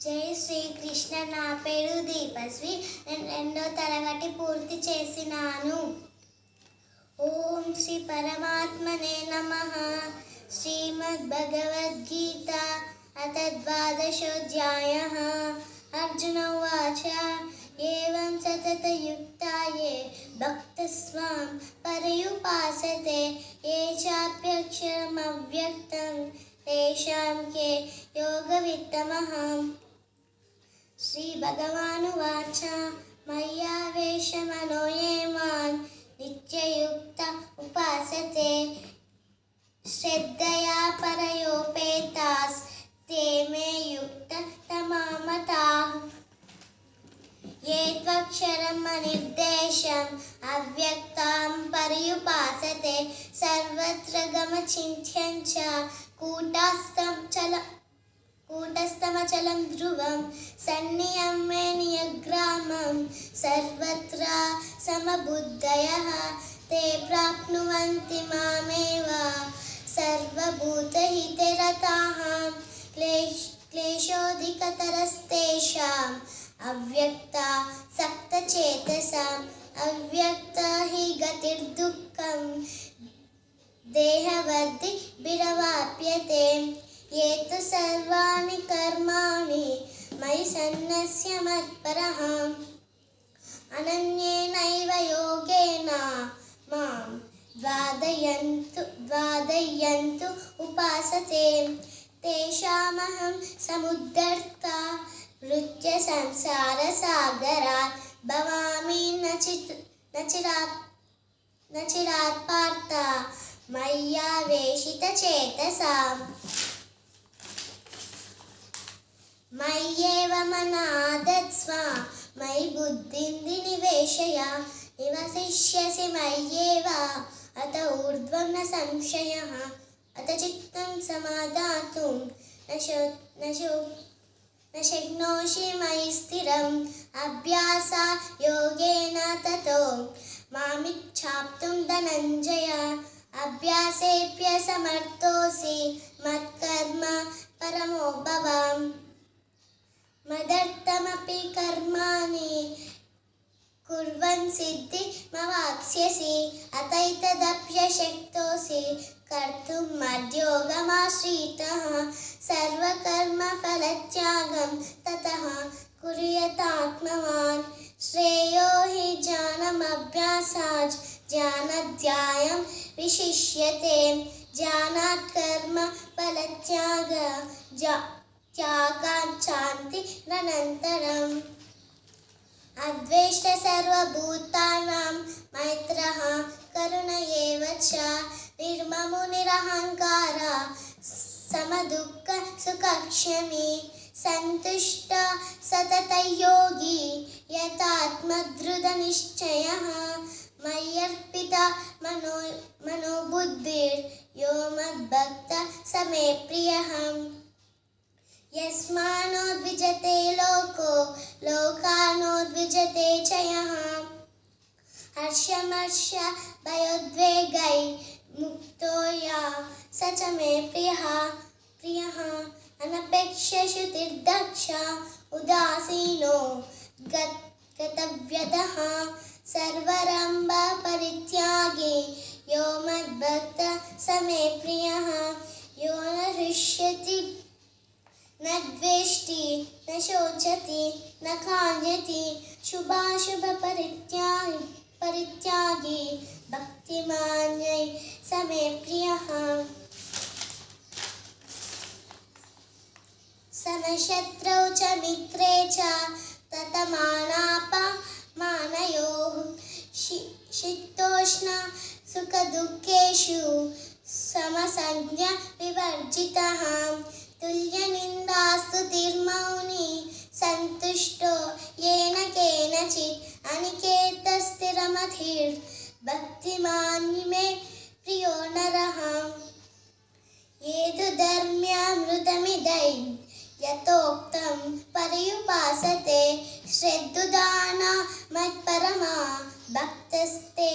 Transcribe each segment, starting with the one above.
జై శ్రీకృష్ణ. నా పేరు దీపశ్రీ. నేను 2వ తరగతి పూర్తి చేసినాను. ఓం శ్రీ పరమాత్మనే నమః. శ్రీమద్ భగవద్గీత అథ ద్వాదశోऽధ్యాయः. అర్జున ఉవాచ ఏవం సతతయుక్తాయే భక్తస్వాం పర్యుపాసతే ఏ చాప్యక్షరమవ్యక్తం తేషాం కే యోగవిత్తమః. శ్రీ భగవానువాచ మయ్యావేశమనో ఏ మాం నిత్యయుక్త ఉపాసతే శ్రద్ధయా పరయోపేతాస్ తే మే యుక్తతమా మతాః. ఏ త్వక్షరం అనిర్దేశం అవ్యక్తం పర్యుపాసతే సర్వత్ర గమచింత్యం చ కూటస్థమచలం ధ్రువం సన్నియమ్య నియగ్రామం సర్వత్ర సమబుద్ధయః తే ప్రాప్నువంతి మామేవ సర్వభూతహితే రతాః. క్లేశోధికతరస్తేషాం అవ్యక్తాసక్తచేతసాం అవ్యక్త హి గతిర్దుఃఖం దేహవద్ది బిరవాప్యతే. ఏ తు సర్వాణి కర్మాణి మయి సన్న్యస్య మత్పరః అనన్యేనైవ యోగేన మాం ద్వాదయంతు ఉపాసతే తేషామహం సముద్ధర్తా మృత్య సంసార సాగరాత్ భవామి నచిరాత్ పార్థ మయ్యావేశితచేతసాం. మయ్యేవ మనాదత్స్వ మయి బుద్ధిం నివేశయ నివసిష్యసి మయ్యేవ అత ఊర్ధ్వం న సంశయః అత చిత్తం సమాదాతుం న శక్నోషి మయి స్థిరం అభ్యాస యోగేన తతో మామిచ్ఛాప్తుం ధనంజయ. అభ్యాసేప్యసమర్థోసి మత్కర్మ పరమో భవ. మదర్థమపి కర్మాణి కుర్వన్ సిద్ధిమవాప్స్యసి అతైతదప్యశక్తోసి కర్తుం మద్యోగమాశ్రితః. సర్వకర్మఫలత్యాగం తతః కుర్యాదాత్మవాన్ శ్రేయో హి జ్ఞానమభ్యాసాత్ జ్ఞానాధ్యాయం విశిష్యతే. జ్ఞానాత్ కర్మ ఫలత్యాగాచ్చాంతి అనంతరం. అద్వేష్ట సర్వభూతానాం మైత్రః కరుణ ఏవ చ నిర్మమో నిరహంకార సమదుఃఖ సుఖక్షమి సంతుష్ట సతతయోగి యతాత్మధృత నిశ్చయః మయ్యర్పిత మనోబుద్ధిర్ యో మద్భక్త సమే ప్రియః. యస్మానోద్విజతే లోకో లోకానోద్విజతే చ యః హర్షమర్ష భయోద్వేగై ముక్తో యః స చ మే ప్రియః. అనపేక్ష శుతిర్దక్ష ఉదాసీనో గతవ్యదః సర్వరంభ పరిత్యాగి యో మద్భక్త సమే ప్రియః. యో న హృష్యతి న ద్వేష్టి న శోచతి న కాంజతి శుభాశుభ పరిత్యాగి భక్తిమాన్యై సమే ప్రియః. సమశత్రౌ చ మిత్రే చ తతమానాపమానయోః శీతోష్ణ సుఖదుఃఖేషు సమసంజ్ఞ వివర్జితః. తుల్యనిందాస్తుతిర్మౌని సంతుష్టో येन केनचित् अनिकेतस्थिरमधिर् भक्तिमान् मे प्रियो नरः. ये तु धर्म्यामृतमिदं यतोक्तं पर्युपासते श्रद्धुदाना मत्परमा भक्तस्ते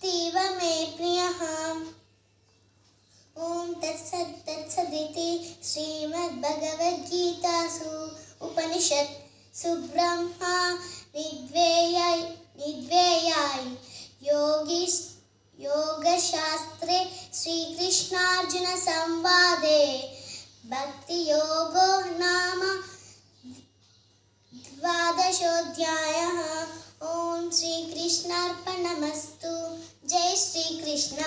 तीव मे प्रियः. ओम तत्सदिति श्रीमद्भगवद्गीतासु उपनिषत् सुब्रह्मा निर्वेयाय योगशास्त्रे श्रीकृष्णार्जुन संवादे भक्तियोगो नाम द्वादशोऽध्यायः। ओम श्रीकृष्णार्पणमस्तु। जय श्रीकृष्ण।